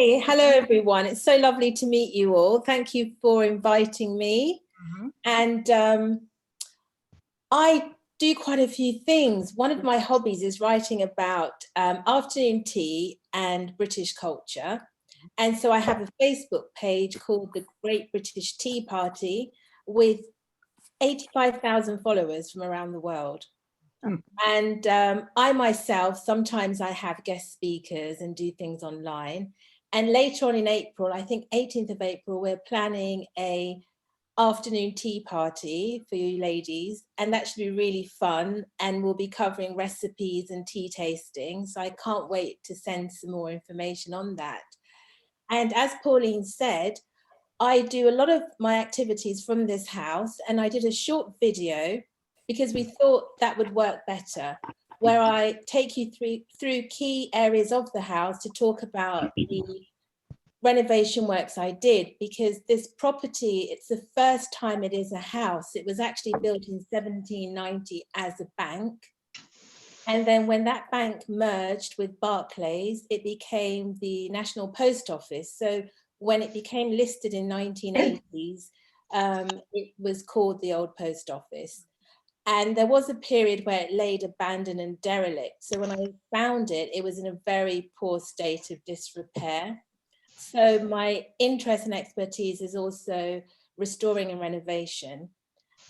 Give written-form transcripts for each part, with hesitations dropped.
Hi, hello everyone. It's so lovely to meet you all. Thank you for inviting me. And I do quite a few things. One of my hobbies is writing about afternoon tea and British culture. And so I have a Facebook page called The Great British Tea Party with 85,000 followers from around the world. And I myself, sometimes I have guest speakers and do things online. And later on in April, I think 18th of April, we're planning a afternoon tea party for you ladies. And that should be really fun. And we'll be covering recipes and tea tasting. So I can't wait to send some more information on that. And as Pauline said, I do a lot of my activities from this house. And I did a short video because we thought that would work better, where I take you through key areas of the house to talk about the renovation works I did, because this property, it's the first time it is a house. It was actually built in 1790 as a bank. And then when that bank merged with Barclays, it became the National Post Office. So when it became listed in 1980s, it was called the Old Post Office. And there was a period where it laid abandoned and derelict. So when I found it, it was in a very poor state of disrepair. So my interest and expertise is also restoring and renovation.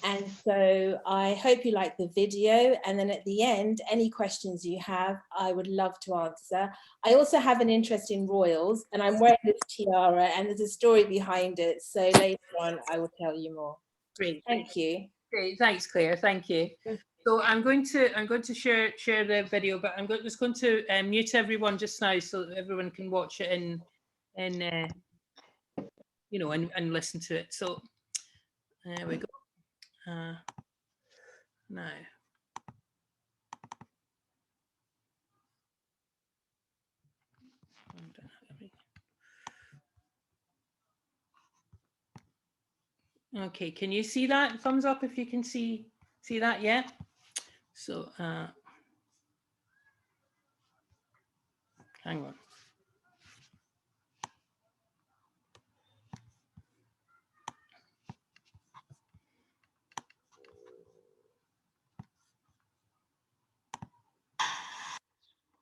And so I hope you like the video. And then at the end, any questions you have, I would love to answer. I also have an interest in royals, and I'm wearing this tiara, and there's a story behind it. So later on, I will tell you more. Great. Thank you. Great. Thanks, Claire. Thank you. So I'm going to share the video, but I'm just going to mute everyone just now so that everyone can watch it and listen to it. So there we go. Now. Okay, can you see that? Thumbs up if you can see that, yeah? So hang on.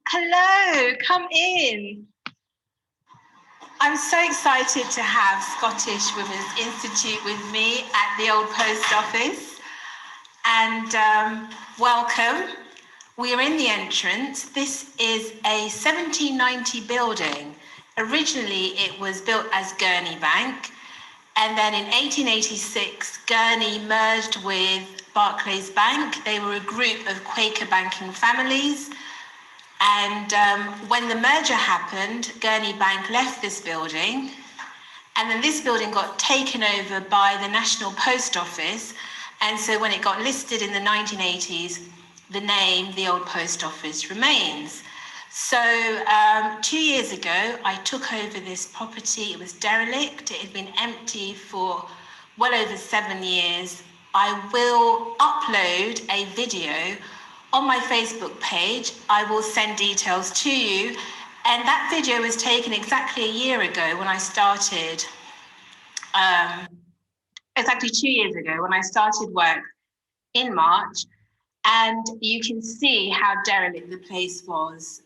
Hello, come in. I'm so excited to have Scottish Women's Institute with me at the Old Post Office. And welcome. We are in the entrance. This is a 1790 building. Originally, it was built as Gurney Bank. And then in 1886, Gurney merged with Barclays Bank. They were a group of Quaker banking families. And when the merger happened, Gurney Bank left this building, and then this building got taken over by the National Post Office. And so when it got listed in the 1980s, the name, the Old Post Office, remains. So 2 years ago, I took over this property. It was derelict. It had been empty for well over 7 years. I will upload a video on my Facebook page. I will send details to you. And that video was taken exactly a year ago when I started, exactly 2 years ago when I started work in March. And you can see how derelict the place was,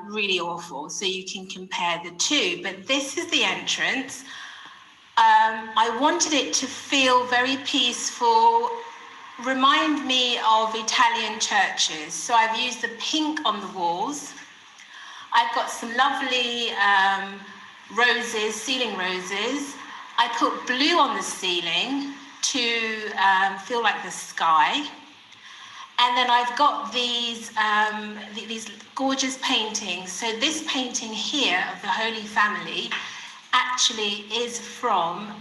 really awful. So you can compare the two, but this is the entrance. I wanted it to feel very peaceful, remind me of Italian churches. So I've used the pink on the walls. I've got some lovely roses, ceiling roses. I put blue on the ceiling to feel like the sky. And then I've got these gorgeous paintings. So this painting here of the Holy Family actually is from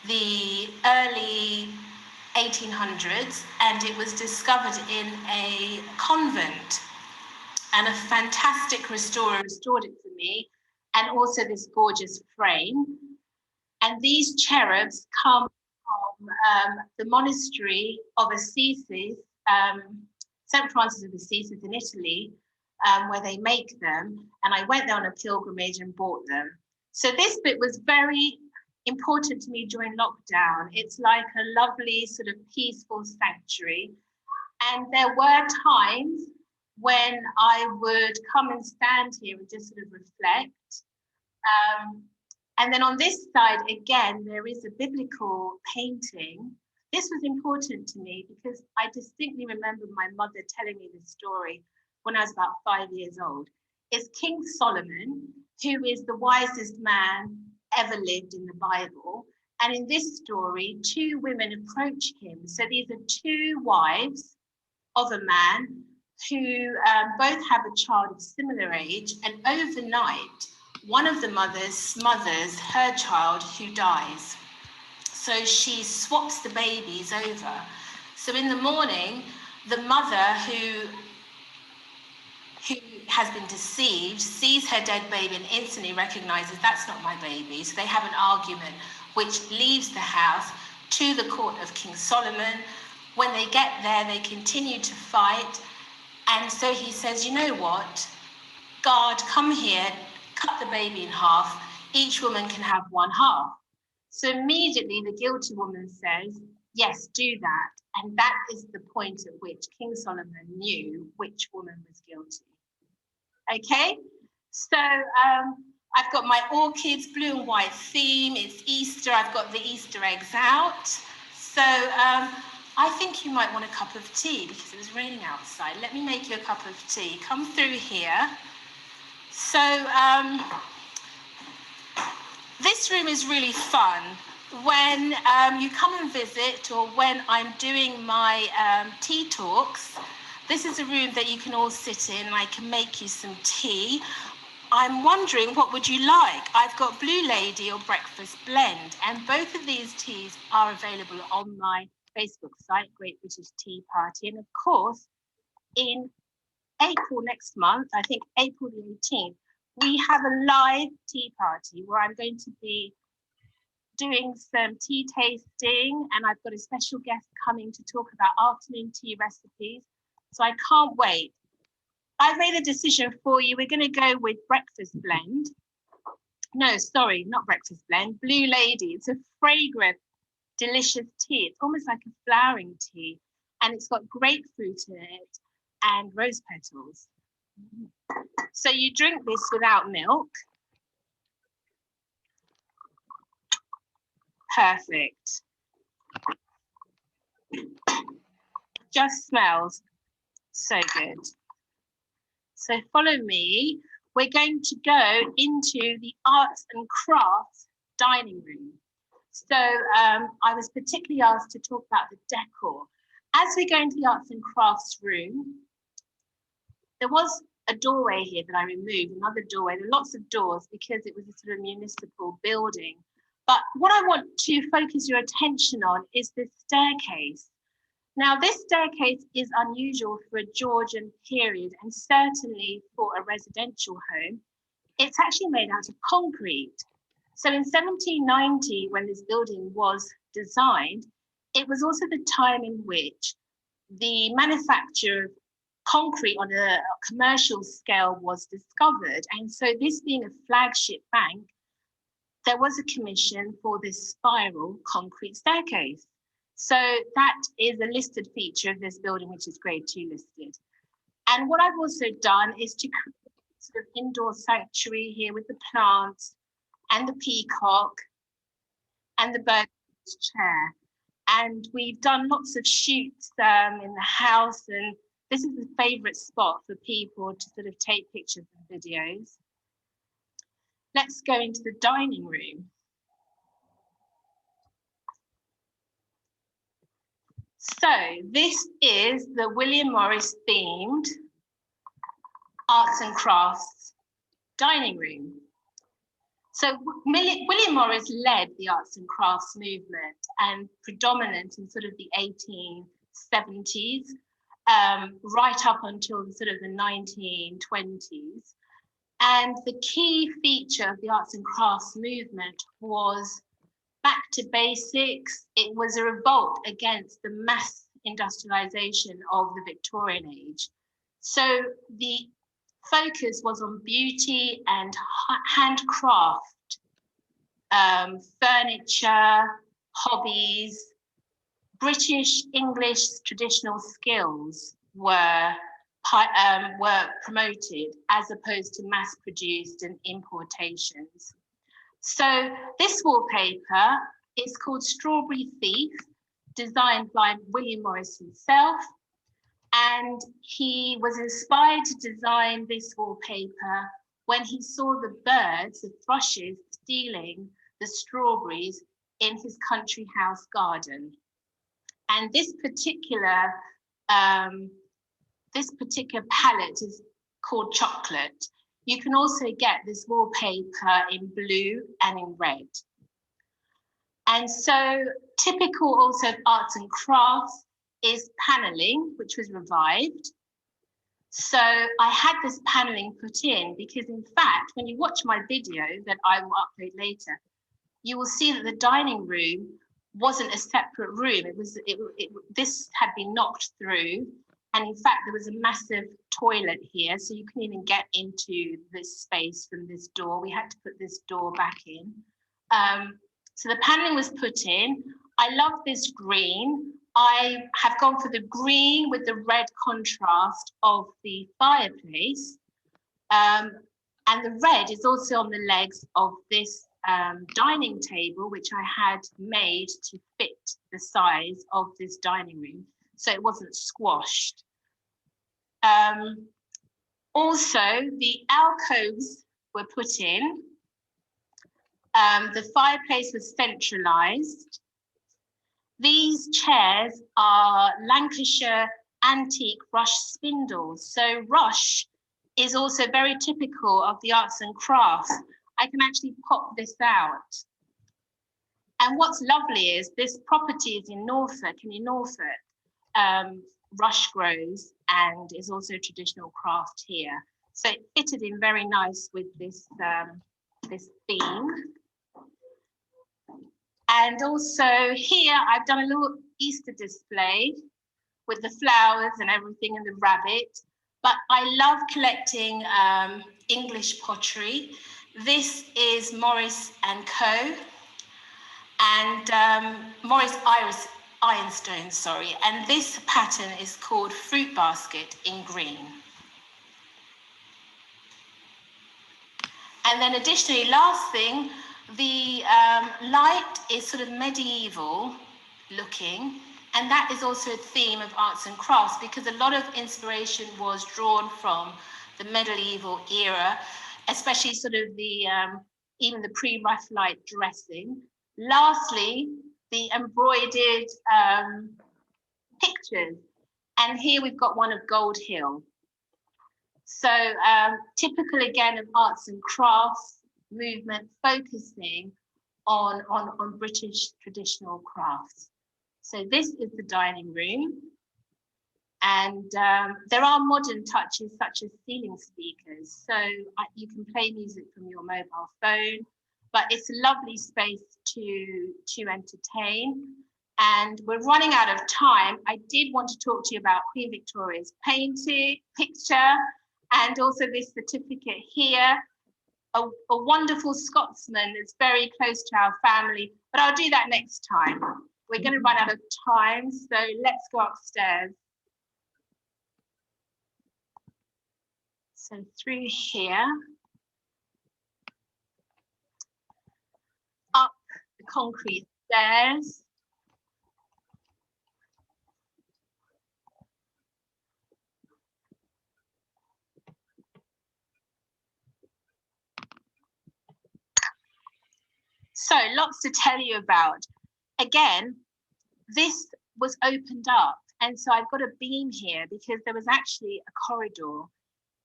the early 1800s, and it was discovered in a convent, and a fantastic restorer restored it for me, and also this gorgeous frame. And these cherubs come from the monastery of Assisi, St. Francis of Assisi in Italy, where they make them, and I went there on a pilgrimage and bought them. So this bit was very important to me during lockdown. It's like a lovely sort of peaceful sanctuary. And there were times when I would come and stand here and just sort of reflect. And then on this side, again, there is a biblical painting. This was important to me because I distinctly remember my mother telling me this story when I was about 5 years old. It's King Solomon, who is the wisest man ever lived in the Bible. And in this story, two women approach him. So these are two wives of a man who both have a child of similar age. And overnight, one of the mothers smothers her child who dies. So she swaps the babies over. So in the morning, the mother who has been deceived sees her dead baby and instantly recognizes that's not my baby. So they have an argument which leaves the house to the court of King Solomon. When they get there, they continue to fight. And so he says, you know what? God, come here, cut the baby in half. Each woman can have one half. So immediately the guilty woman says, yes, do that. And that is the point at which King Solomon knew which woman was guilty. Okay, so I've got my orchids, blue and white theme. It's Easter. I've got the Easter eggs out. So I think you might want a cup of tea because it was raining outside. Let me make you a cup of tea. Come through here. So this room is really fun. When you come and visit, or when I'm doing my tea talks, this is a room that you can all sit in and I can make you some tea. I'm wondering, what would you like? I've got Blue Lady or Breakfast Blend, and both of these teas are available on my Facebook site, Great British Tea Party. And of course, in April next month, I think April the 18th, we have a live tea party where I'm going to be doing some tea tasting, and I've got a special guest coming to talk about afternoon tea recipes. So I can't wait. I've made a decision for you. We're going to go with Breakfast Blend. No, sorry, not Breakfast Blend. Blue Lady. It's a fragrant, delicious tea. It's almost like a flowering tea, and it's got grapefruit in it and rose petals. So you drink this without milk. Perfect. Just smells so good. So follow me. We're going to go into the arts and crafts dining room. So I was particularly asked to talk about the decor. As we go into the arts and crafts room, there was a doorway here that I removed, another doorway. There are lots of doors because it was a sort of municipal building. But what I want to focus your attention on is this staircase. Now, this staircase is unusual for a Georgian period, and certainly for a residential home. It's actually made out of concrete. So in 1790, when this building was designed, it was also the time in which the manufacture of concrete on a commercial scale was discovered. And so this being a flagship bank, there was a commission for this spiral concrete staircase. So that is a listed feature of this building, which is grade 2 listed. And what I've also done is to create sort of indoor sanctuary here with the plants and the peacock and the bird's chair. And we've done lots of shoots in the house, and this is a favorite spot for people to sort of take pictures and videos. Let's go into the dining room. So this is the William Morris themed arts and crafts dining room. So William Morris led the arts and crafts movement, and predominant in sort of the 1870s, right up until sort of the 1920s. And the key feature of the arts and crafts movement was back to basics. It was a revolt against the mass industrialization of the Victorian age. So the focus was on beauty and handcraft, furniture, hobbies. British English traditional skills were promoted as opposed to mass-produced and importations. So this wallpaper is called Strawberry Thief, designed by William Morris himself. And he was inspired to design this wallpaper when he saw the birds, the thrushes, stealing the strawberries in his country house garden. And this particular palette is called Chocolate. You can also get this wallpaper in blue and in red. And so typical also of arts and crafts is paneling, which was revived. So I had this paneling put in because, in fact, when you watch my video that I will upload later, you will see that the dining room wasn't a separate room. This had been knocked through, and in fact there was a massive toilet here, so you couldn't even get into this space from this door. We had to put this door back in. So the paneling was put in. I love this green. I have gone for the green with the red contrast of the fireplace, and the red is also on the legs of this dining table, which I had made to fit the size of this dining room, so it wasn't squashed. Also, the alcoves were put in. The fireplace was centralised. These chairs are Lancashire antique rush spindles. So rush is also very typical of the arts and crafts. I can actually pop this out. And what's lovely is this property is in Norfolk, and in Norfolk, rush grows and is also a traditional craft here. So it fitted in very nice with this, this theme. And also here, I've done a little Easter display with the flowers and everything and the rabbit. But I love collecting English pottery. This is Morris and Co. And Morris Ironstone, sorry. And this pattern is called Fruit Basket in green. And then additionally, last thing, the light is sort of medieval looking, and that is also a theme of arts and crafts because a lot of inspiration was drawn from the medieval era, especially sort of the even the pre-Raphaelite dressing. Lastly, the embroidered pictures, and here we've got one of Gold Hill. So typical again of arts and crafts movement, focusing on British traditional crafts. So this is the dining room, and there are modern touches such as ceiling speakers. So you can play music from your mobile phone, but it's a lovely space to entertain. And we're running out of time. I did want to talk to you about Queen Victoria's picture, and also this certificate here. A wonderful Scotsman that's very close to our family, but I'll do that next time. We're going to run out of time, so let's go upstairs. So through here, up the concrete stairs. So lots to tell you about. Again, this was opened up. And so I've got a beam here because there was actually a corridor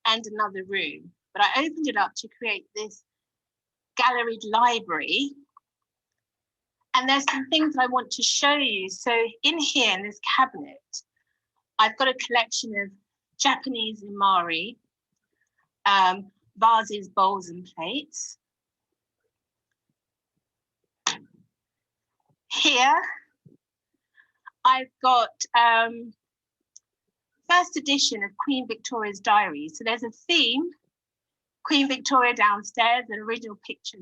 and another room. But I opened it up to create this galleried library. And there's some things that I want to show you. So in here, in this cabinet, I've got a collection of Japanese imari, vases, bowls, and plates. Here, I've got first edition of Queen Victoria's diary. So there's a theme, Queen Victoria downstairs, an original picture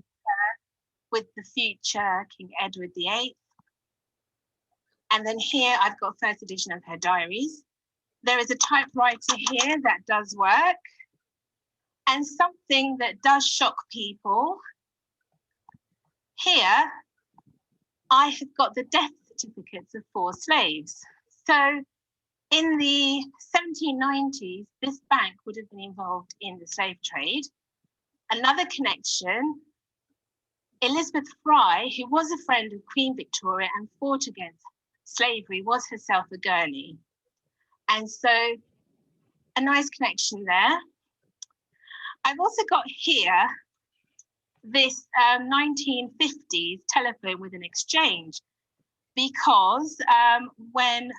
with the future King Edward VIII. And then here I've got first edition of her diaries. There is a typewriter here that does work. And something that does shock people. Here, I have got the death certificates of 4 slaves. So in the 1790s, this bank would have been involved in the slave trade. Another connection, Elizabeth Fry, who was a friend of Queen Victoria and fought against slavery, was herself a girlie. And so a nice connection there. I've also got here this 1950s telephone with an exchange, because when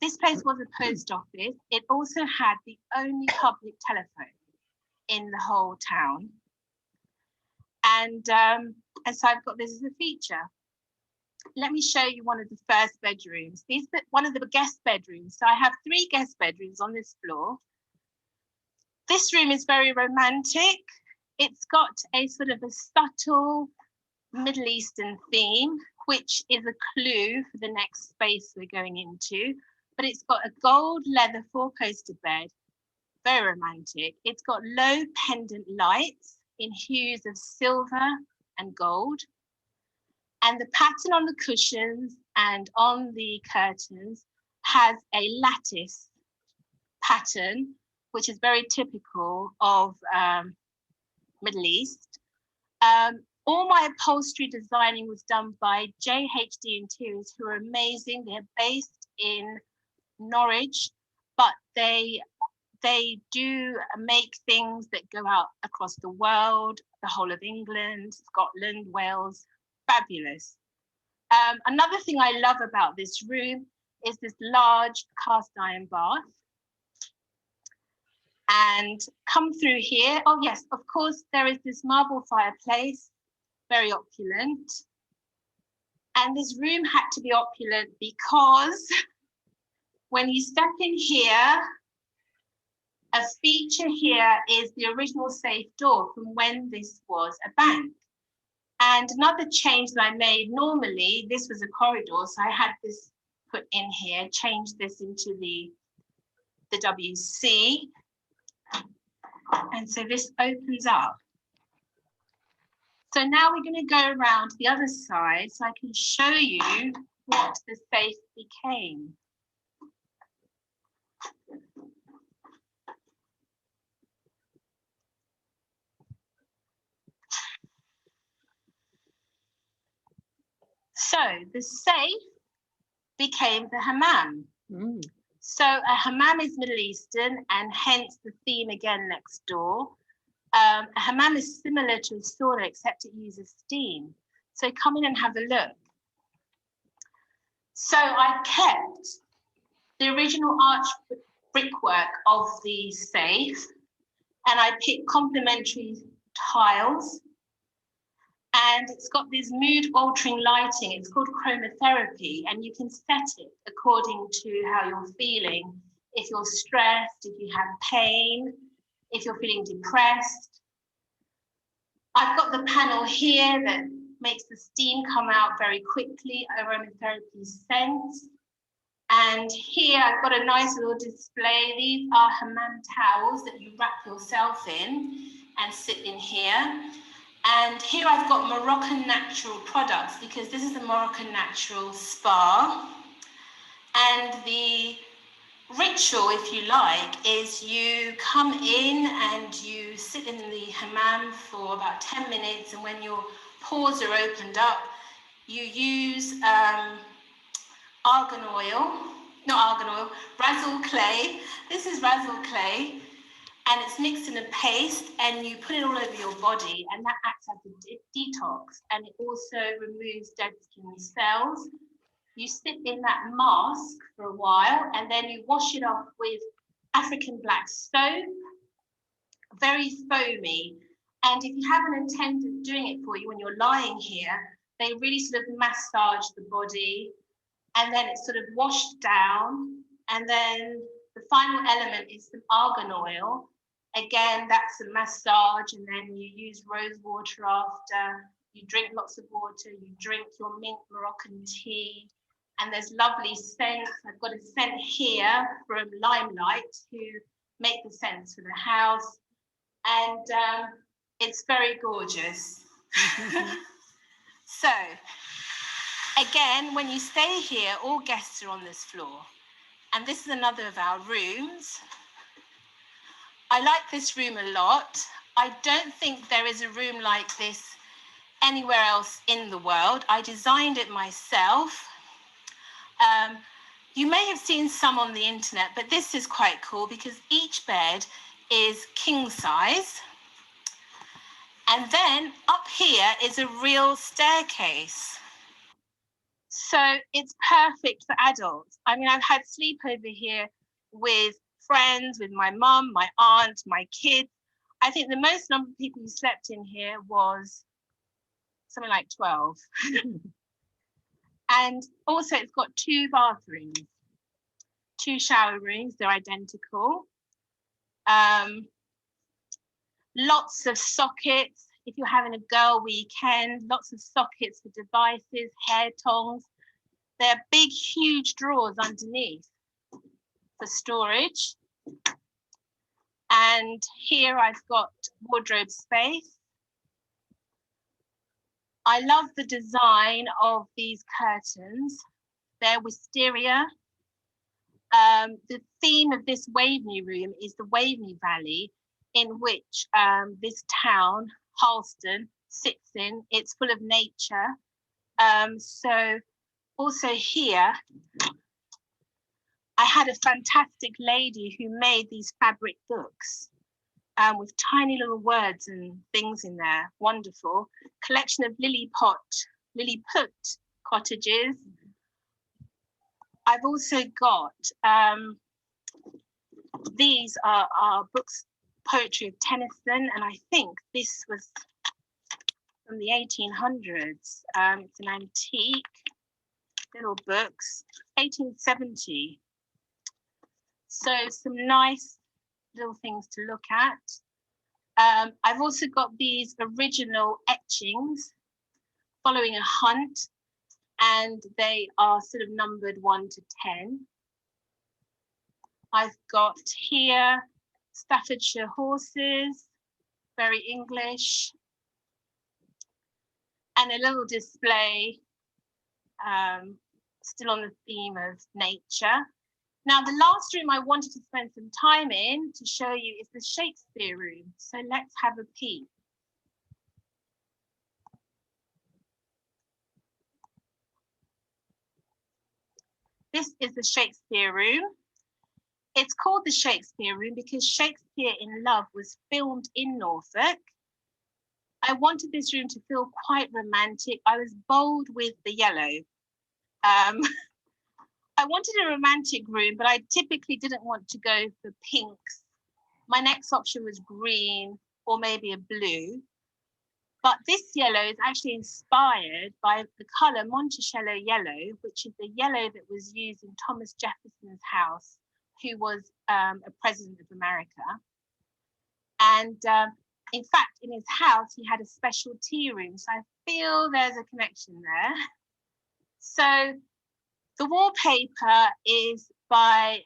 this place was a post office, it also had the only public telephone in the whole town. And so I've got this as a feature. Let me show you one of the first bedrooms. One of the guest bedrooms. So I have 3 guest bedrooms on this floor. This room is very romantic. It's got a sort of a subtle Middle Eastern theme, which is a clue for the next space we're going into. But it's got a gold leather 4-poster bed, very romantic. It's got low pendant lights in hues of silver and gold. And the pattern on the cushions and on the curtains has a lattice pattern, which is very typical of Middle East. All my upholstery designing was done by JHD Interiors, who are amazing. They're based in Norwich, but they do make things that go out across the world, the whole of England, Scotland, Wales, fabulous. Another thing I love about this room is this large cast iron bath. And come through here, oh yes, of course, there is this marble fireplace, very opulent. And this room had to be opulent because when you step in here, a feature here is the original safe door from when this was a bank. And another change that I made, normally this was a corridor, so I had this put in here, changed this into the WC. And so this opens up. So now we're going to go around to the other side so I can show you what the safe became. So the safe became the hammam. Mm. So a hammam is Middle Eastern, and hence the theme again next door. A hammam is similar to a sauna, except it uses steam. So come in and have a look. So I kept the original arch brickwork of the safe, and I picked complementary tiles. And it's got this mood-altering lighting. It's called chromotherapy, and you can set it according to how you're feeling. If you're stressed, if you have pain, if you're feeling depressed. I've got the panel here that makes the steam come out very quickly, aromatherapy scent. And here I've got a nice little display. These are hammam towels that you wrap yourself in and sit in here. And here I've got Moroccan natural products, because this is a Moroccan natural spa. And the ritual, if you like, is you come in and you sit in the hammam for about 10 minutes. And when your pores are opened up, you use razzle clay. This is razzle clay. And it's mixed in a paste, and you put it all over your body, and that acts as a detox, and it also removes dead skin cells. You sit in that mask for a while, and then you wash it off with African black soap, very foamy. And if you have an attendant doing it for you when you're lying here, they really sort of massage the body, and then it's sort of washed down, And then the final element is some argan oil. Again, that's a massage, and then you use rose water after. You drink lots of water, you drink your mint Moroccan tea, and there's lovely scents. I've got a scent here from Limelight, who make the scents for the house, and it's very gorgeous. So, again, when you stay here, all guests are on this floor, and this is another of our rooms. I like this room a lot. I don't think there is a room like this anywhere else in the world. I designed it myself. You may have seen some on the internet, but this is quite cool because each bed is king size. And then up here is a real staircase. So it's perfect for adults. I mean, I've had sleepover here with friends, with my mum, my aunt, my kids. I think the most number of people who slept in here was something like 12. And also it's got 2 bathrooms, 2 shower rooms, they're identical. Lots of sockets. If you're having a girl weekend, lots of sockets for devices, hair tongs. There are big, huge drawers underneath for storage. And here I've got wardrobe space. I love the design of these curtains. They're wisteria. The theme of this Waveney room is the Waveney Valley, in which this town, Harleston, sits in. It's full of nature. So also here, I had a fantastic lady who made these fabric books with tiny little words and things in there. Wonderful. Collection of Lilliput cottages. I've also got, these are books, poetry of Tennyson, and I think this was from the 1800s. It's an antique, little books, 1870. So some nice little things to look at. I've also got these original etchings following a hunt, and they are sort of numbered 1 to 10. I've got here Staffordshire horses, very English, and a little display still on the theme of nature. Now, the last room I wanted to spend some time in to show you is the Shakespeare room. So let's have a peek. This is the Shakespeare room. It's called the Shakespeare room because Shakespeare in Love was filmed in Norfolk. I wanted this room to feel quite romantic. I was bold with the yellow. I wanted a romantic room, but I typically didn't want to go for pinks. My next option was green or maybe a blue. But this yellow is actually inspired by the colour Monticello yellow, which is the yellow that was used in Thomas Jefferson's house, who was a president of America. And in fact, in his house, he had a special tea room. So I feel there's a connection there. So the wallpaper is by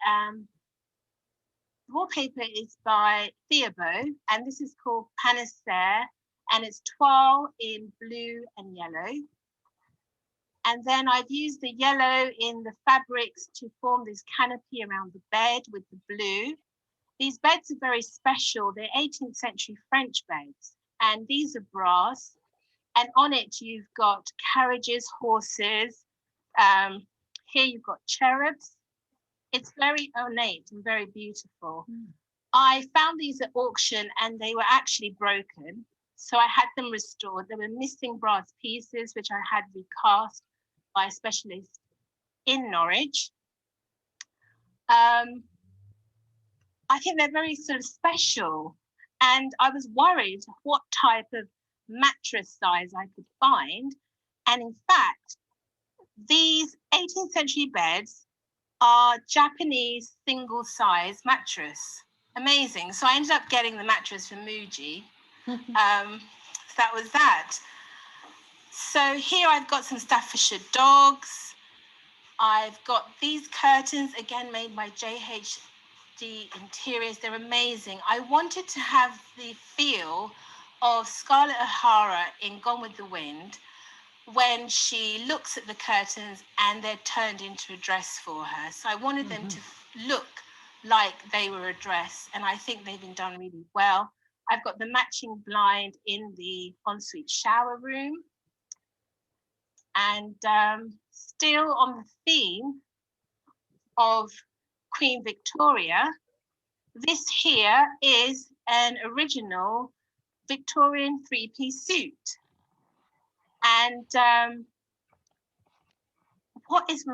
Theobald, and this is called Panacea, and it's toile in blue and yellow. And then I've used the yellow in the fabrics to form this canopy around the bed with the blue. These beds are very special. They're 18th century French beds, and these are brass. And on it, you've got carriages, horses. Here you've got cherubs. It's very ornate and very beautiful. I found these at auction and they were actually broken. So I had them restored. There were missing brass pieces, which I had recast by a specialist in Norwich. I think they're very sort of special. And I was worried what type of mattress size I could find. And in fact, these 18th century beds our Japanese single size mattress. Amazing. So I ended up getting the mattress from Muji. So that was that. So here I've got some Staffordshire dogs. I've got these curtains, again made by JHD Interiors. They're amazing. I wanted to have the feel of Scarlett O'Hara in Gone with the Wind when she looks at the curtains and they're turned into a dress for her. So I wanted them to look like they were a dress, and I think they've been done really well. I've got the matching blind in the ensuite shower room. And still on the theme of Queen Victoria, this here is an original Victorian three-piece suit. And what is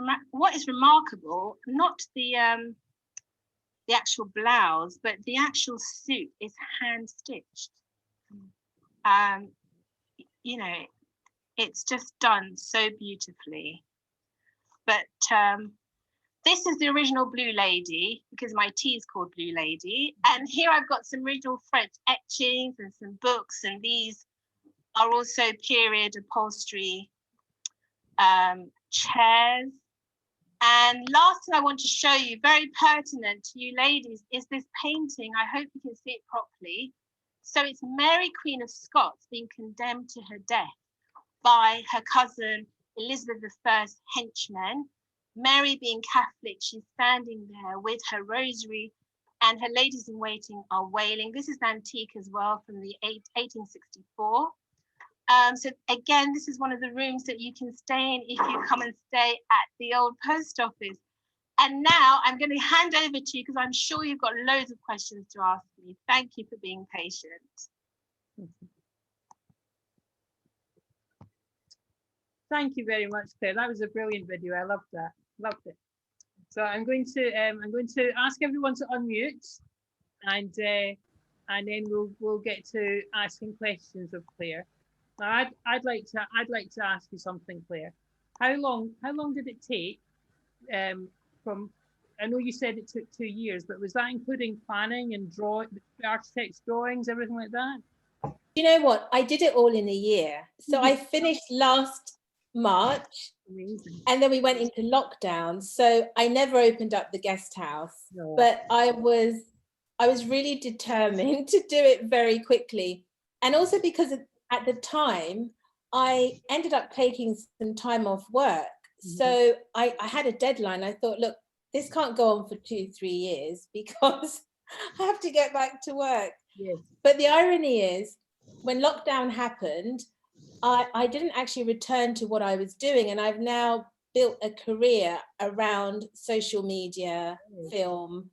remarkable, not the actual blouse, but the actual suit is hand-stitched. You know, it's just done so beautifully. But this is the original Blue Lady, because my tea is called Blue Lady. And here I've got some original French etchings and some books, and these are also period upholstery chairs. And last thing I want to show you, very pertinent to you ladies, is this painting. I hope you can see it properly. So it's Mary, Queen of Scots, being condemned to her death by her cousin Elizabeth I's henchmen. Mary, being Catholic, she's standing there with her rosary, and her ladies in waiting are wailing. This is antique as well, from the 1864. So again, this is one of the rooms that you can stay in if you come and stay at the old post office. And now I'm going to hand over to you, because I'm sure you've got loads of questions to ask me. Thank you for being patient. Thank you very much, Claire. That was a brilliant video. I loved that. Loved it. So I'm going to ask everyone to unmute, and then we'll get to asking questions of Claire. Now, I'd like to ask you something, Claire. How long did it take from? I know you said it took 2 years, but was that including planning and the architect's drawings, everything like that? You know what? I did it all in a year. So I finished last March. Amazing. And then we went into lockdown. So I never opened up the guest house, No. but I was really determined to do it very quickly. And also because at the time, I ended up taking some time off work. So I had a deadline. I thought, look, this can't go on for 2-3 years because I have to get back to work. Yes. But the irony is, when lockdown happened, I didn't actually return to what I was doing, and I've now built a career around social media, film,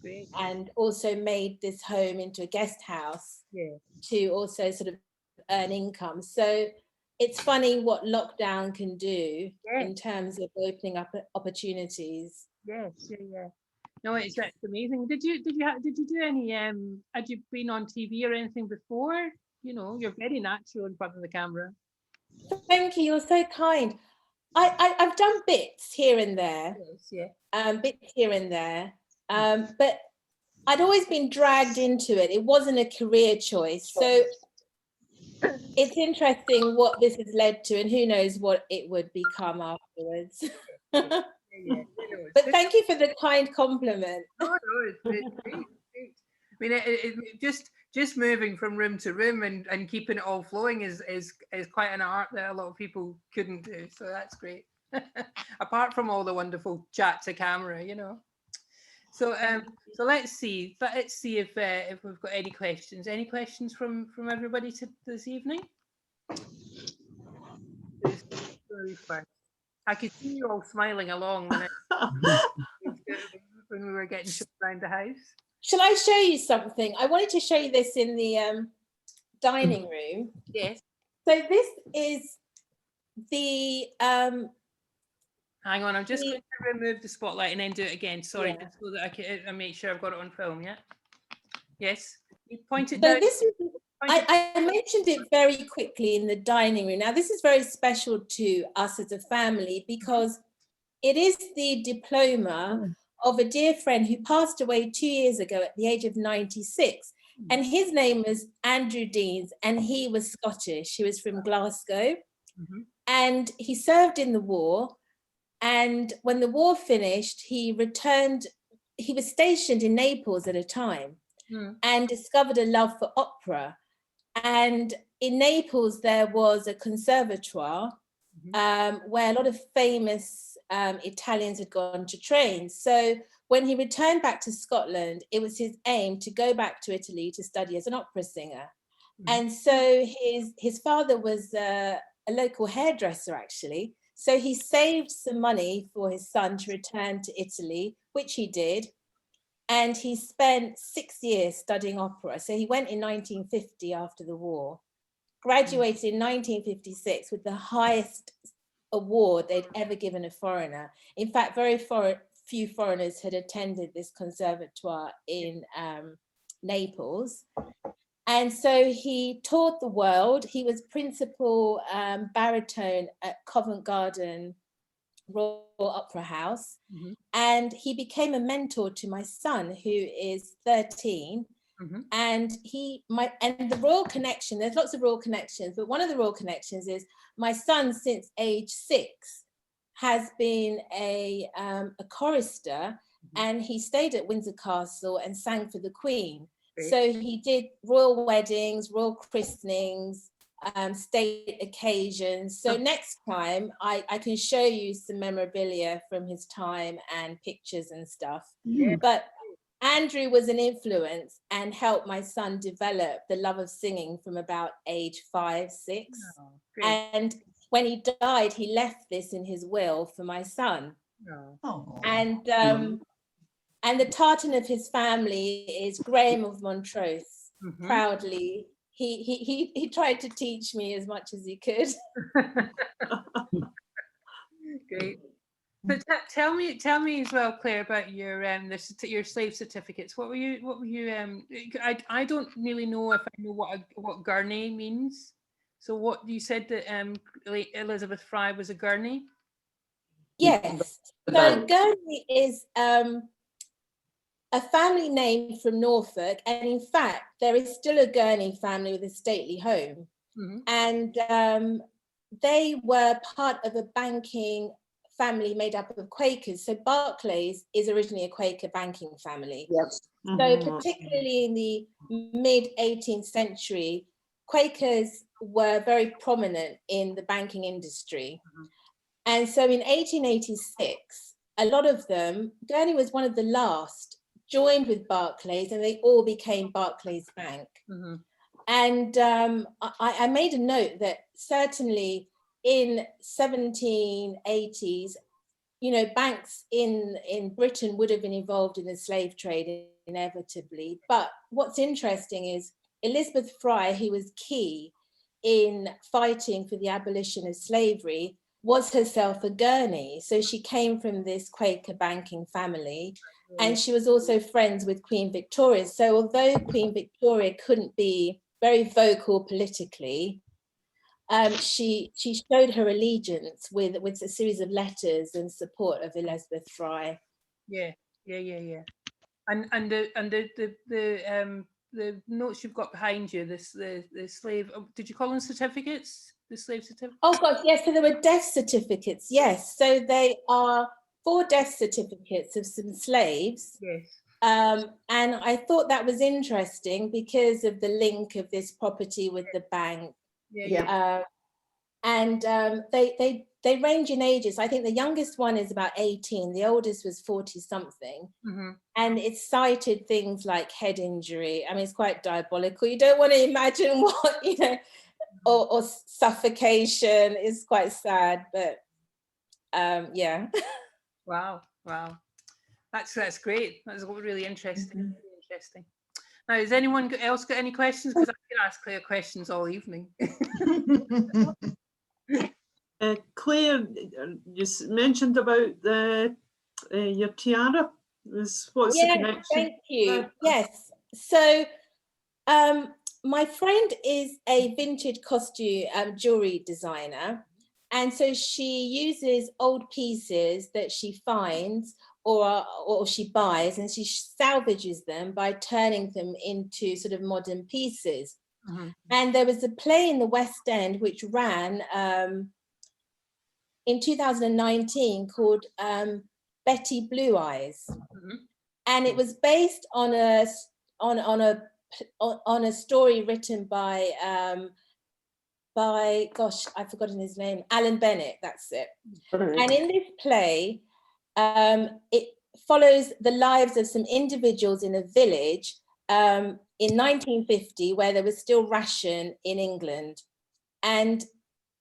Great. and also made this home into a guest house to also sort of earn income. So it's funny what lockdown can do in terms of opening up opportunities. Yes, yeah. No, that's amazing. Did you do any? Had you been on TV or anything before? You know, you're very natural in front of the camera. Thank you. You're so kind. I've done bits here and there. Yes, yeah. Bits here and there. But I'd always been dragged into it. It wasn't a career choice. So it's interesting what this has led to, and who knows what it would become afterwards. But thank you for the kind compliment. No, it's great. I mean, it just moving from room to room and keeping it all flowing is quite an art that a lot of people couldn't do. So that's great. Apart from all the wonderful chat to camera, you know. So so let's see if we've got any questions. Any questions from everybody this evening? I could see you all smiling along when we were getting shown around the house. Shall I show you something? I wanted to show you this in the dining room. Yes. So this is the hang on, I'm just going to remove the spotlight and then do it again. Sorry, just so that I can make sure I've got it on film. Yeah. Yes. You pointed down. This is. I mentioned it very quickly in the dining room. Now, this is very special to us as a family because It is the diploma of a dear friend who passed away 2 years ago at the age of 96. And his name was Andrew Deans, and he was Scottish. He was from Glasgow. And he served in the war. And when the war finished, he returned. He was stationed in Naples at a time and discovered a love for opera. And in Naples, there was a conservatoire where a lot of famous Italians had gone to train. So when he returned back to Scotland, it was his aim to go back to Italy to study as an opera singer. And so his father was a local hairdresser, actually. So he saved some money for his son to return to Italy, which he did. And he spent 6 years studying opera. So he went in 1950 after the war, graduated in 1956 with the highest award they'd ever given a foreigner. In fact, very few foreigners had attended this conservatoire in Naples. And so he toured the world. He was principal baritone at Covent Garden Royal Opera House. And he became a mentor to my son, who is 13. And the royal connection, there's lots of royal connections, but one of the royal connections is my son, since age 6, has been a chorister, and he stayed at Windsor Castle and sang for the Queen. So he did royal weddings, royal christenings, state occasions. So next time I can show you some memorabilia from his time and pictures and stuff. But Andrew was an influence and helped my son develop the love of singing from about age 5, 6. And when he died, he left this in his will for my son. And the tartan of his family is Graham of Montrose. Proudly, he tried to teach me as much as he could. Great. But tell me as well, Claire, about your slave certificates. What were you? I don't really know if I know what gurney means. So what you said that Elizabeth Fry was a gurney? Yes. So gurney is a family name from Norfolk, and in fact, there is still a Gurney family with a stately home, and they were part of a banking family made up of Quakers. So Barclays is originally a Quaker banking family. So particularly in the mid-18th century, Quakers were very prominent in the banking industry. And so in 1886, a lot of them, Gurney was one of the last, joined with Barclays, and they all became Barclays Bank. And I made a note that certainly in 1780s, you know, banks in Britain would have been involved in the slave trade inevitably. But what's interesting is Elizabeth Fry, who was key in fighting for the abolition of slavery, was herself a Gurney. So she came from this Quaker banking family, and she was also friends with Queen Victoria. So although Queen Victoria couldn't be very vocal politically, she showed her allegiance with a series of letters in support of Elizabeth Fry. Yeah. And the notes you've got behind you, the slave, did you call them certificates? The slave certificates? Oh gosh, yes. So there were death certificates. Yes. So they are 4 death certificates of some slaves. Yes. And I thought that was interesting because of the link of this property with the bank. And they range in ages. I think the youngest one is about 18. The oldest was 40 something. And it cited things like head injury. I mean, it's quite diabolical. You don't want to imagine what, you know, or suffocation. Is quite sad, but yeah. Wow. That's great. That's really interesting. Really interesting. Now, has anyone else got any questions? Because I can ask Claire questions all evening. Claire, you mentioned about your tiara. What's the connection? Thank you. Yes. So my friend is a vintage costume jewelry designer, And so she uses old pieces that she finds or she buys, and she salvages them by turning them into sort of modern pieces. And there was a play in the West End which ran in 2019 called Betty Blue Eyes, and it was based on a story written by gosh, I've forgotten his name, Alan Bennett. That's it. And in this play, it follows the lives of some individuals in a village in 1950, where there was still ration in England, and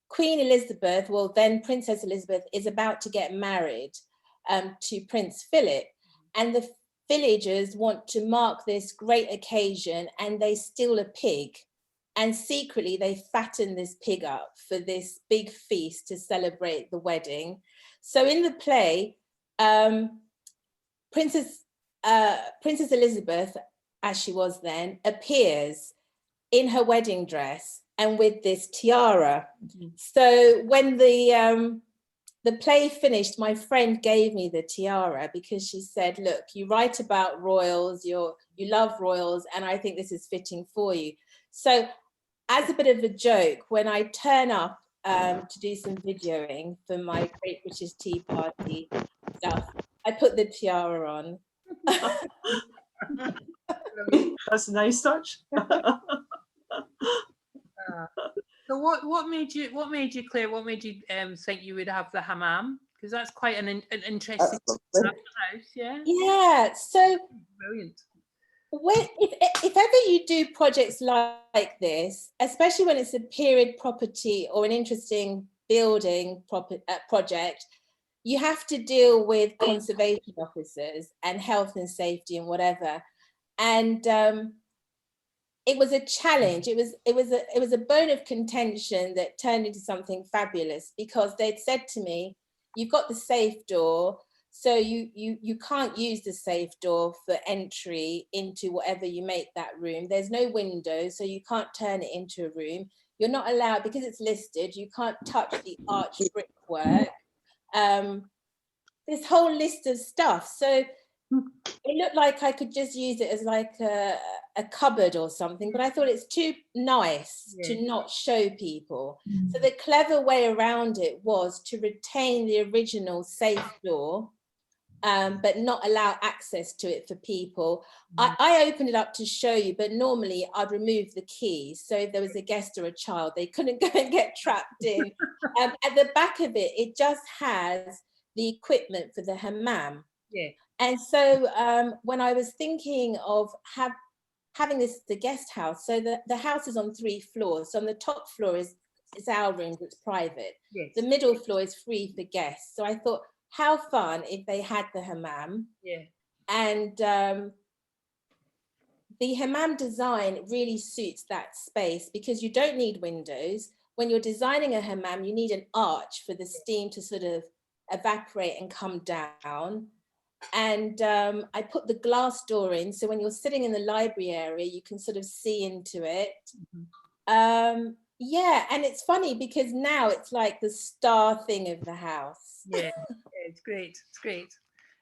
Queen Elizabeth, well, then Princess Elizabeth, is about to get married to Prince Philip, and the villagers want to mark this great occasion, and they steal a pig, and secretly they fatten this pig up for this big feast to celebrate the wedding. So in the play, Princess Elizabeth, as she was then, appears in her wedding dress and with this tiara. So when the play finished, my friend gave me the tiara because she said, look, you write about royals, you love royals, and I think this is fitting for you. So as a bit of a joke, when I turn up to do some videoing for my Great British Tea Party stuff, I put the tiara on. That's a nice touch. So what made you, Claire, what made you think you would have the hammam? Because that's quite an interesting house, yeah? Yeah, so brilliant. If ever you do projects like this, especially when it's a period property or an interesting building project, you have to deal with conservation officers and health and safety and whatever. And it was a challenge. It was a bone of contention that turned into something fabulous, because they'd said to me, you've got the safe door, so you can't use the safe door for entry into whatever you make that room. There's no window, so you can't turn it into a room. You're not allowed, because it's listed, you can't touch the arch brickwork. This whole list of stuff. So it looked like I could just use it as like a cupboard or something, but I thought it's too nice to not show people. So the clever way around it was to retain the original safe door, but not allow access to it for people. I opened it up to show you, but normally I'd remove the key. So if there was a guest or a child, they couldn't go and get trapped in. At the back of it, it just has the equipment for the hammam. Yeah. And so when I was thinking of having the guest house, so the house is on 3 floors. So on the top floor is our room, it's private. Yes. The middle floor is free for guests. So I thought, how fun if they had the hammam. Yeah. And the hammam design really suits that space, because you don't need windows. When you're designing a hammam, you need an arch for the steam to sort of evaporate and come down. And I put the glass door in, so when you're sitting in the library area, you can sort of see into it. Yeah, and it's funny because now it's like the star thing of the house. Yeah, it's great. It's great.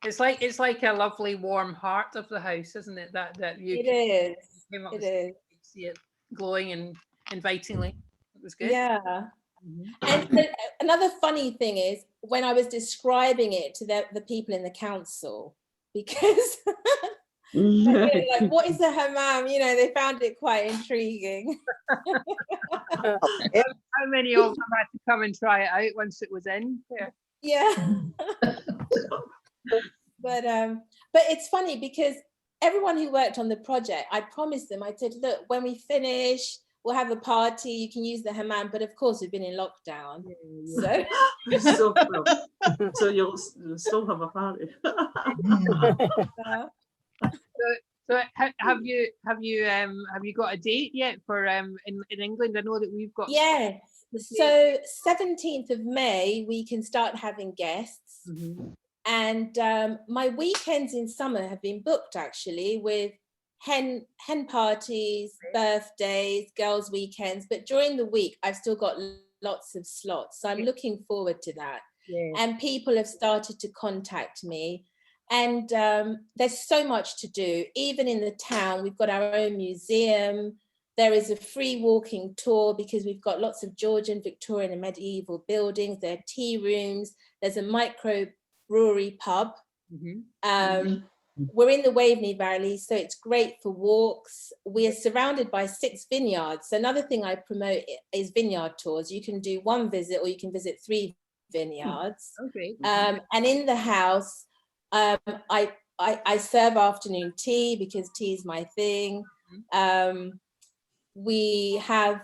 It's like a lovely warm heart of the house, isn't it? That you. It is. It is. See it glowing and invitingly. It was good. Yeah. And another funny thing is when I was describing it to the people in the council, because like, what is a hammam? You know, they found it quite intriguing. How many of them had to come and try it out once it was in? Yeah. But it's funny because everyone who worked on the project, I promised them, I said, look, when we finish, we'll have a party, you can use the hammam, but of course we've been in lockdown. So you'll still have a party. So have you got a date yet for in England? I know that we've got. Yes. So 17th of May we can start having guests, and my weekends in summer have been booked actually with hen parties, birthdays, girls' weekends. But during the week I've still got lots of slots. So I'm looking forward to that. Yeah. And people have started to contact me. And there's so much to do. Even in the town, we've got our own museum. There is a free walking tour because we've got lots of Georgian, Victorian and medieval buildings. There are tea rooms. There's a micro brewery pub. We're in the Waveney Valley, so it's great for walks. We are surrounded by 6 vineyards. So another thing I promote is Vineyard Tours. You can do 1 visit or you can visit 3 vineyards. Okay. And in the house, I serve afternoon tea because tea is my thing. We have,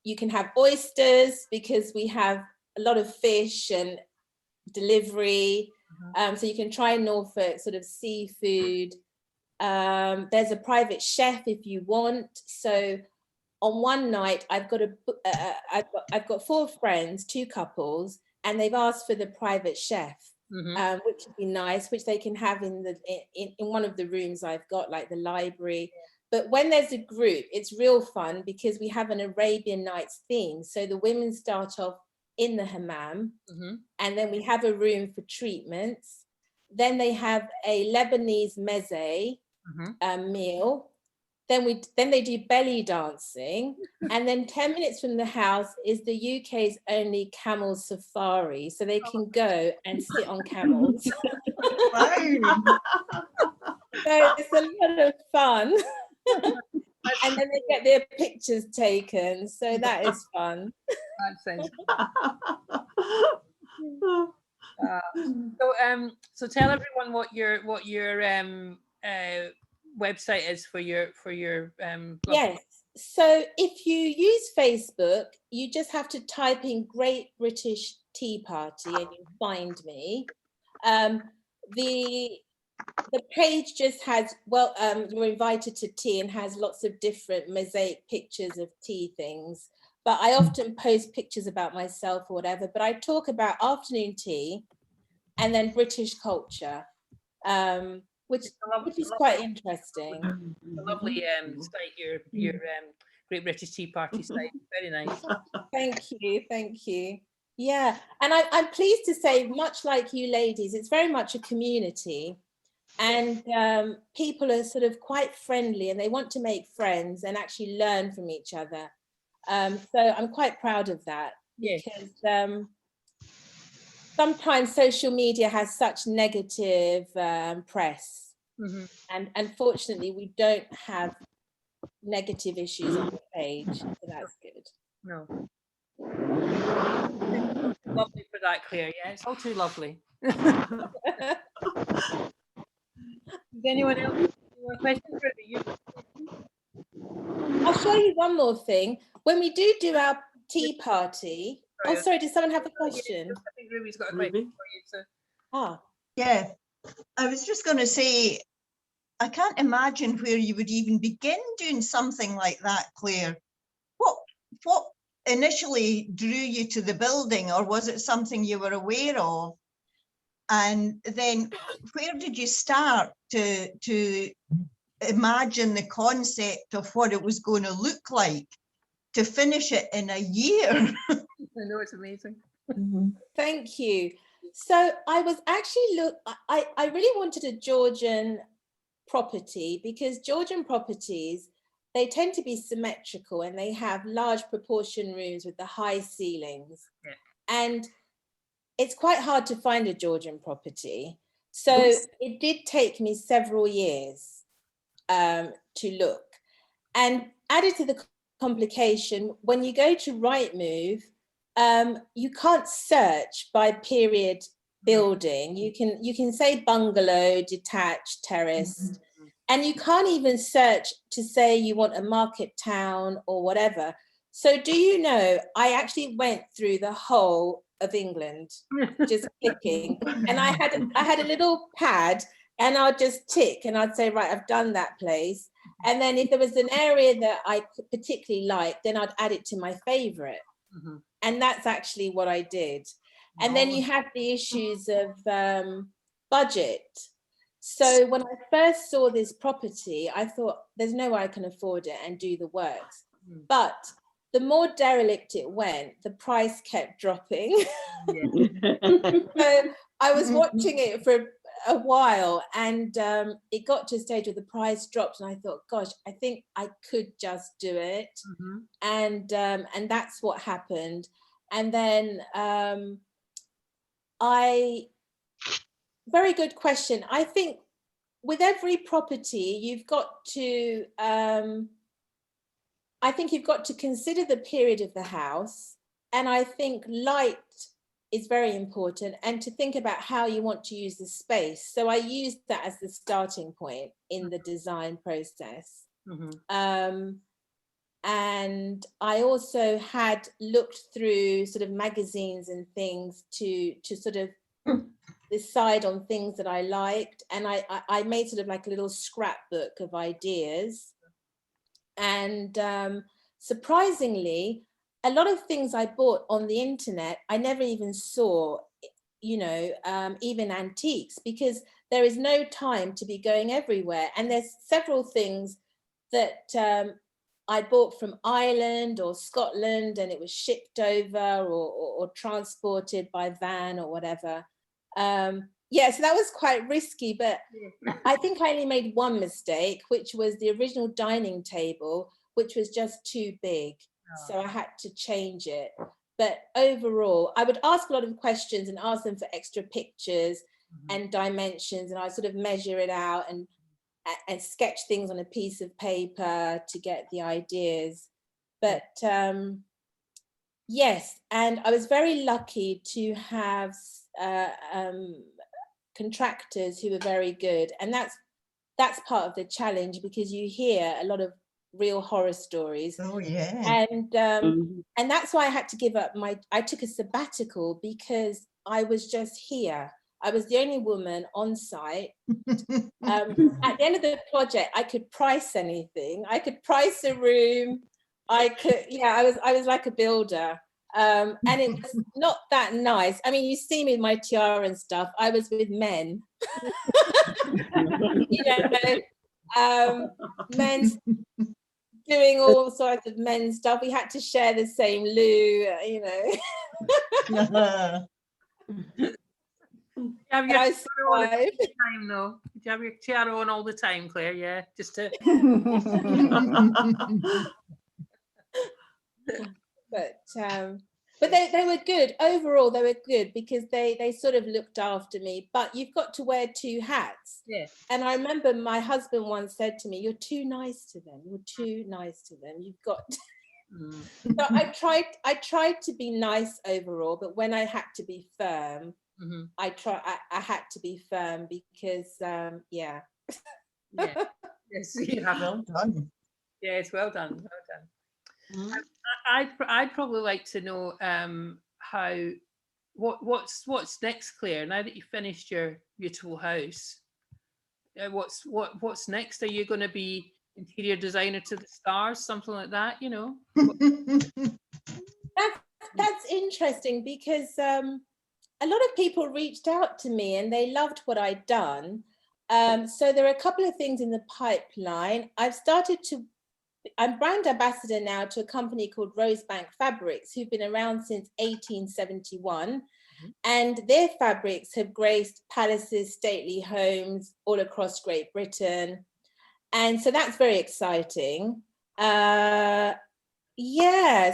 you can have oysters because we have a lot of fish and delivery. So you can try Norfolk sort of seafood. There's a private chef if you want. So on one night, I've got 4 friends, 2 couples, and they've asked for the private chef, which would be nice, which they can have in one of the rooms I've got, like the library. But when there's a group, it's real fun because we have an Arabian Nights theme. So the women start off in the hammam, and then we have a room for treatments. Then they have a Lebanese meze meal. Then they do belly dancing, and then 10 minutes from the house is the UK's only camel safari, so they can go and sit on camels. So it's a lot of fun. And then they get their pictures taken, so that is fun. That sounds so tell everyone what your website is for your blog. Yes, so if you use Facebook, you just have to type in Great British Tea Party and you find me. The page just has, you're invited to tea and has lots of different mosaic pictures of tea things. But I often post pictures about myself or whatever, but I talk about afternoon tea and then British culture, which is quite interesting. A lovely site, your Great British Tea Party site. Very nice. Thank you. Yeah, and I'm pleased to say, much like you ladies, it's very much a community. And people are sort of quite friendly and they want to make friends and actually learn from each other. So I'm quite proud of that, because sometimes social media has such negative press. And unfortunately, we don't have negative issues on the page. So that's good. No. Lovely for that, Claire. Yeah, it's all too lovely. Does anyone else have more questions for you? I'll show you one more thing. When we do our tea party. Sorry, does someone have a question? I think Ruby's got a question for you. So. Yeah, I was just going to say, I can't imagine where you would even begin doing something like that, Claire. What initially drew you to the building, or was it something you were aware of? And then where did you start to imagine the concept of what it was going to look like to finish it in a year? I know, it's amazing. Thank you. So I was actually I really wanted a Georgian property, because Georgian properties, they tend to be symmetrical and they have large proportion rooms with the high ceilings. And it's quite hard to find a Georgian property. So it did take me several years to look. And added to the complication, when you go to Rightmove, you can't search by period building. You can say bungalow, detached, terraced, and you can't even search to say you want a market town or whatever. So do you know, I actually went through the whole of England, just clicking, and I had a little pad, and I'd just tick and I'd say, right, I've done that place. And then if there was an area that I particularly liked, then I'd add it to my favorite. And that's actually what I did. And then you have the issues of budget. So when I first saw this property, I thought, there's no way I can afford it and do the works. But the more derelict it went, the price kept dropping. So I was watching it for a while, and it got to a stage where the price dropped, and I thought, gosh, I think I could just do it. And that's what happened. And then very good question. I think with every property, you've got to, I think you've got to consider the period of the house. And I think light is very important, and to think about how you want to use the space. So I used that as the starting point in the design process. And I also had looked through sort of magazines and things to sort of decide on things that I liked. And I made sort of like a little scrapbook of ideas. And surprisingly, a lot of things I bought on the internet, I never even saw, you know, even antiques, because there is no time to be going everywhere. And there's several things that I bought from Ireland or Scotland, and it was shipped over or transported by van or whatever. Yeah, so that was quite risky, but I think I only made one mistake, which was the original dining table, which was just too big. So I had to change it. But overall, I would ask a lot of questions and ask them for extra pictures and dimensions, and I sort of measure it out and sketch things on a piece of paper to get the ideas. But yes, and I was very lucky to have contractors who were very good, and that's part of the challenge, because you hear a lot of real horror stories. Oh yeah. And that's why I had to give up I took a sabbatical, because I was just here. I was the only woman on site. At the end of the project, I could price anything. I could price a room. I was like a builder. And it was not that nice. I mean, you see me with my tiara and stuff. I was with men. You know, men's doing all sorts of men's stuff. We had to share the same loo, you know. Have your I tiara on all survived. the time, though? Did you have your tiara on all the time, Claire? Yeah, just to. But they were good. Overall, they were good, because they sort of looked after me. But you've got to wear two hats. Yeah. And I remember my husband once said to me, "You're too nice to them. You're too nice to them. You've got." So I tried to be nice overall, but when I had to be firm, I had to be firm, because yeah. Yes, you have. Well done. Yes, well done. Well done. I'd probably like to know what's next, Claire. Now that you finished your beautiful house, what's next? Are you going to be interior designer to the stars, something like that? You know. That's interesting, because a lot of people reached out to me and they loved what I'd done. So there are a couple of things in the pipeline. I'm brand ambassador now to a company called Rosebank Fabrics, who've been around since 1871. And their fabrics have graced palaces, stately homes all across Great Britain. And so that's very exciting. Yeah,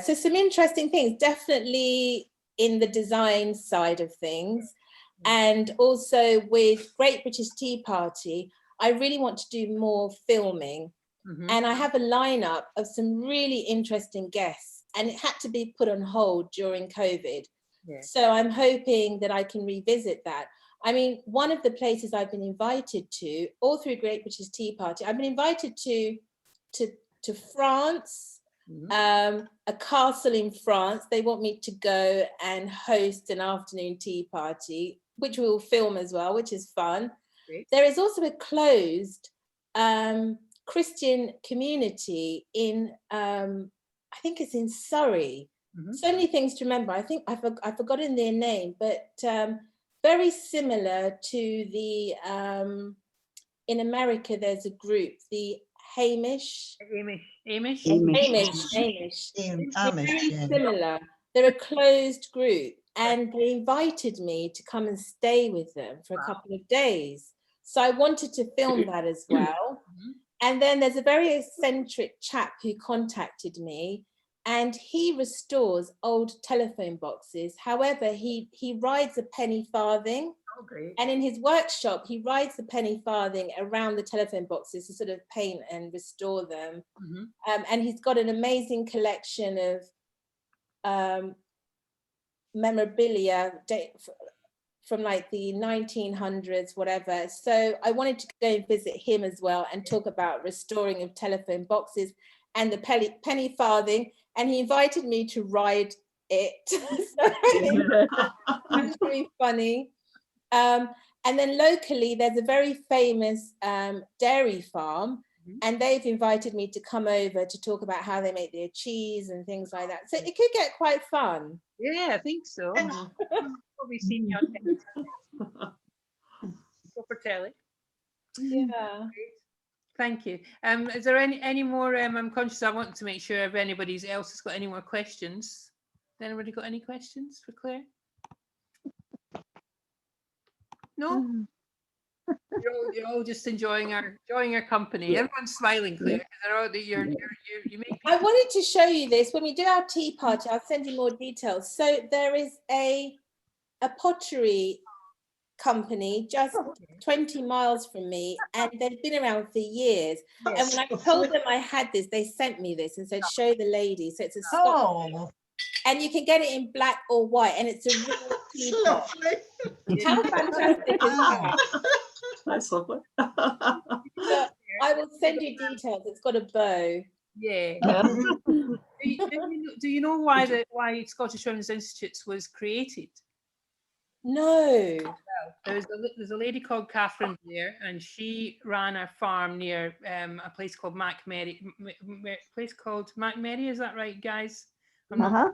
so some interesting things, definitely in the design side of things. And also with Great British Tea Party, I really want to do more filming. And I have a lineup of some really interesting guests, and it had to be put on hold during COVID. So I'm hoping that I can revisit that. I mean, one of the places I've been invited to, all through Great British Tea Party, I've been invited to France, a castle in France. They want me to go and host an afternoon tea party, which we will film as well, which is fun. Great. There is also a closed Christian community in, I think it's in Surrey. So many things to remember. I think I've forgotten their name, but very similar to the, in America, there's a group, the Hamish. Amish. Hamish. Amish, Very yeah. similar. They're a closed group, and they invited me to come and stay with them for a couple of days. So I wanted to film that as well. And then there's a very eccentric chap who contacted me, and he restores old telephone boxes. However, he rides a penny farthing. Oh, great. And in his workshop, he rides the penny farthing around the telephone boxes to sort of paint and restore them. And he's got an amazing collection of memorabilia from like the 1900s, whatever. So I wanted to go and visit him as well and talk about restoring of telephone boxes and the penny farthing. And he invited me to ride it. So that's very funny. And then locally, there's a very famous dairy farm, and they've invited me to come over to talk about how they make their cheese and things like that. So it could get quite fun. Yeah, I think so. Probably seen you on proper telly. Yeah. Thank you. Is there any more? I'm conscious. I want to make sure if anybody else has got any more questions. Has anybody got any questions for Claire? No. You're all just enjoying our company. Everyone's smiling, Claire. They're all, you make. I wanted to show you this when we do our tea party. I'll send you more details. So there is a pottery company just 20 miles from me, and they've been around for years. And when I told them I had this, they sent me this and said, show the lady. So it's a Scotch, and you can get it in black or white, and it's a real teapot. How fantastic is that? That's lovely. So I will send you details. It's got a bow. Yeah. Do you know why Scottish Women's Institutes was created? No. There's a lady called Catherine Blair, and she ran a farm near a place called Macmary. Is that right, guys? The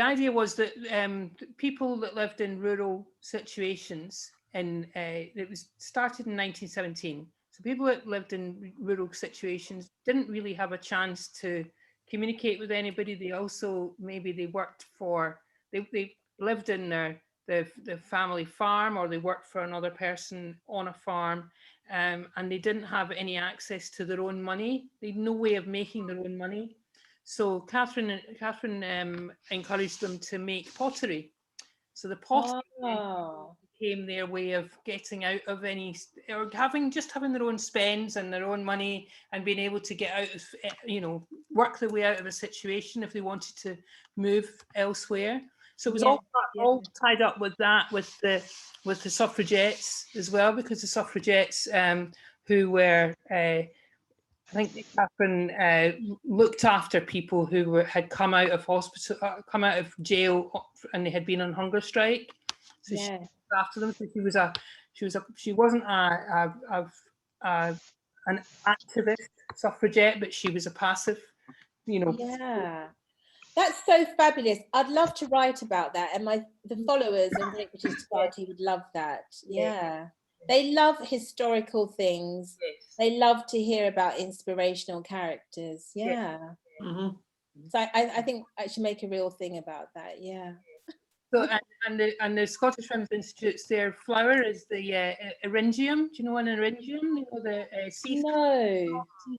idea was that people that lived in rural situations, and it was started in 1917. So people that lived in rural situations didn't really have a chance to communicate with anybody. They also maybe they lived in the family farm, or they worked for another person on a farm, and they didn't have any access to their own money. They had no way of making their own money. So Catherine encouraged them to make pottery. So the pottery became their way of getting out of any, or having their own spends and their own money, and being able to get out of, work their way out of a situation if they wanted to move elsewhere. So it was all tied up with that, with the suffragettes as well, because the suffragettes who were I think Catherine looked after people who had come out of hospital, come out of jail, and they had been on hunger strike. So she looked after them. So she wasn't an activist suffragette, but she was a passive, Yeah, that's so fabulous. I'd love to write about that, and the followers in the British Party would love that. Yeah. They love historical things. Yes. They love to hear about inspirational characters. Yeah. So I think I should make a real thing about that. Yeah. So and the Scottish Women's Institutes, their flower is the eryngium. Do you know an eryngium? The sea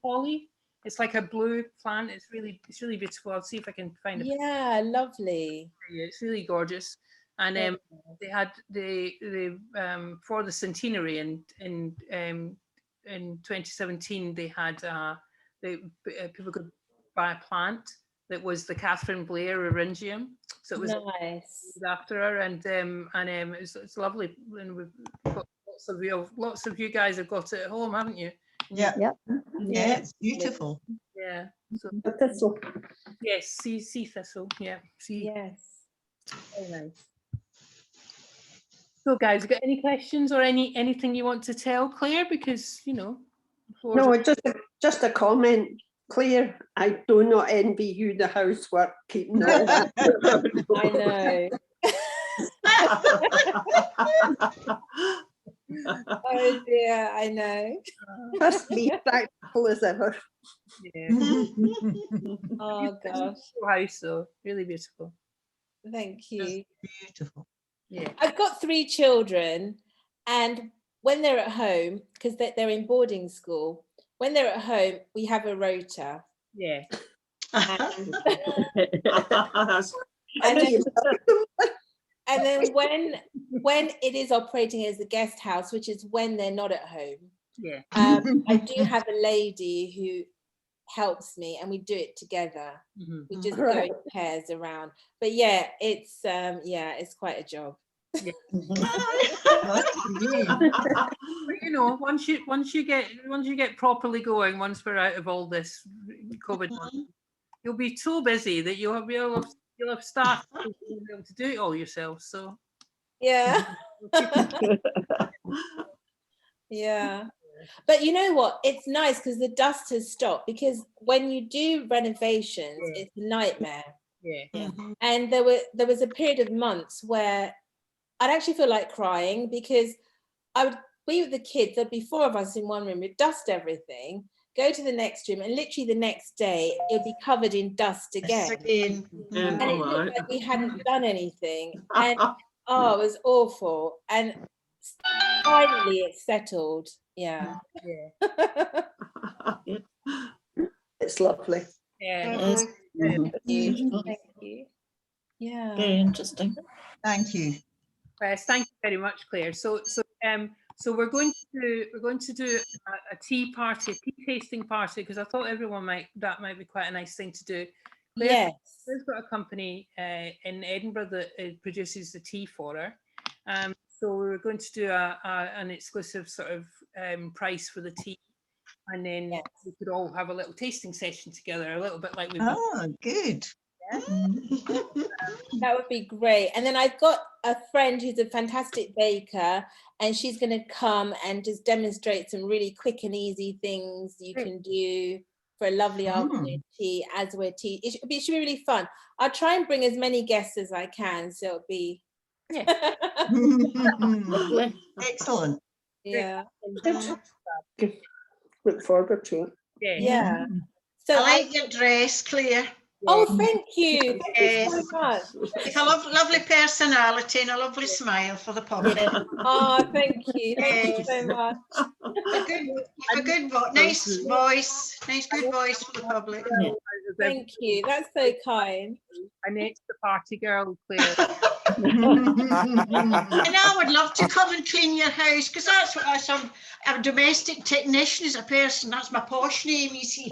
holly. It's like a blue plant. It's really beautiful. I'll see if I can find it. Yeah, lovely. It's really gorgeous. And they had for the centenary in 2017, they had people could buy a plant that was the Catherine Blair eryngium. So it was nice after her, and it's lovely. And we've got lots of you guys have got it at home, haven't you? Yeah, it's beautiful. Yeah. So, thistle. yes, sea thistle. Yeah. Yes. Very nice. So guys, got any questions or anything you want to tell Claire? Because no, just a comment, Claire. I do not envy you the housework, keeping all that. I know. Oh dear, I know. Must be practical as ever. Yeah. Oh gosh, Beautiful house, though. Really beautiful. thank you. Beautiful. Yeah. I've got 3 children, and when they're at home, because they're in boarding school, when they're at home, we have a rota. Yeah. And, That's and then, and then when it is operating as a guest house, which is when they're not at home, Yeah. I do have a lady who helps me, and we do it together. Mhm. We just go Right. in pairs around. But yeah, it's quite a job. Yeah. Must be. But you know, once you get properly going, once we're out of all this COVID, you'll be so busy that you'll have staff to be able to do it all yourself. So Yeah. Yeah. But you know what? It's nice because the dust has stopped, because when you do renovations, Yeah. it's a nightmare. yeah. And there was a period of months where I'd actually feel like crying, because I would be with the kids, there'd be 4 of us in one room, we'd dust everything, go to the next room, and literally the next day it would be covered in dust again. And it looked like we hadn't done anything. And oh, it was awful. And finally it settled. Yeah. It's lovely. Yeah. Yes. Mhm. Thank you. Yeah. Very interesting. Thank you. Yes, thank you very much, Claire. So we're going to do a tea tasting party, because I thought everyone that might be quite a nice thing to do. Yes. Claire's got a company in Edinburgh that produces the tea for her. So we're going to do an exclusive sort of price for the tea, and then we could all have a little tasting session together, a little bit like we've done. Oh, good. That would be great. And then I've got a friend who's a fantastic baker, and she's going to come and just demonstrate some really quick and easy things you can do for a lovely afternoon tea as we're tea. It should be really fun. I'll try and bring as many guests as I can, so it'll be Lovely. Excellent. yeah. Look forward to it. Yeah. So I like your dress, Claire. oh, thank you. Thank you so much. It's a lovely personality and a lovely smile for the public. Oh, thank you. Thank you so much. A good voice, nice voice, good voice for the public. Yeah. Thank you. That's so kind. Annette's the party girl, Claire. And I would love to come and clean your house, because that's what I'm a domestic technician as a person. That's my posh name, you see.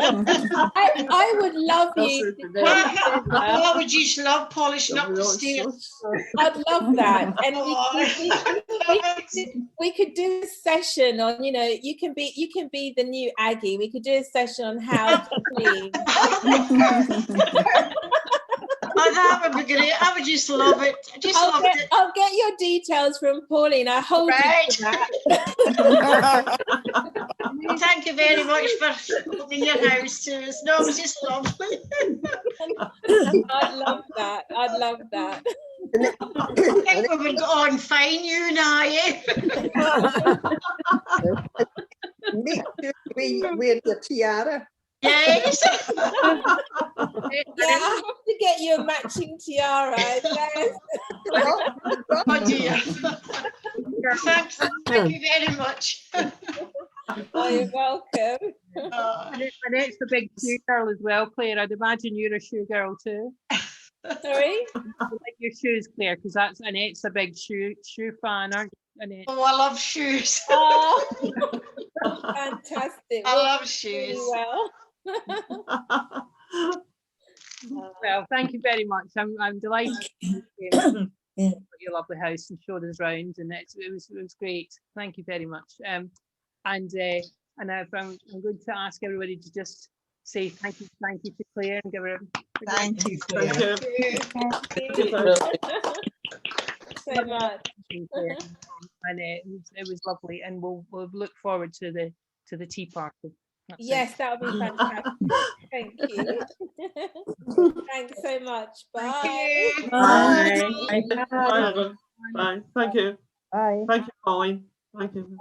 I would love you to come over. I would just love polishing up the stairs. I'd love that. And we could do a session on, you can be the new Aggie. We could do a session on how to clean. Oh, that would be great. I would just love it. I'll get your details from Pauline. I hold you to that. Thank you very much for opening your house to us. No, it was just lovely. I'd love that. I'd love that. I think we would go on fine, you and I. Make sure we wear your tiara. Yes. Yeah, I have to get you a matching tiara. Yes. Oh dear. Thank you very much. Oh, you're welcome. Annette's the big shoe girl as well, Claire. I'd imagine you're a shoe girl too. Sorry? I like your shoes, Claire, because Annette's a big shoe fan, aren't you, Annette? Oh, I love shoes. Oh, fantastic. I love shoes. Really well. Well, thank you very much. I'm delighted you came to your lovely house and showed us round, and it was great. Thank you very much. And I'm going to ask everybody to just say thank you to Claire and give her a Thank you, Claire. Thank you so much. And it was lovely, and we'll look forward to the tea party. That's Yes, that would be fantastic. Thank you. Thanks so much. Bye. Thank you. Bye. Bye. Bye. Thank you. Bye. Thank you. Fine. Thank you.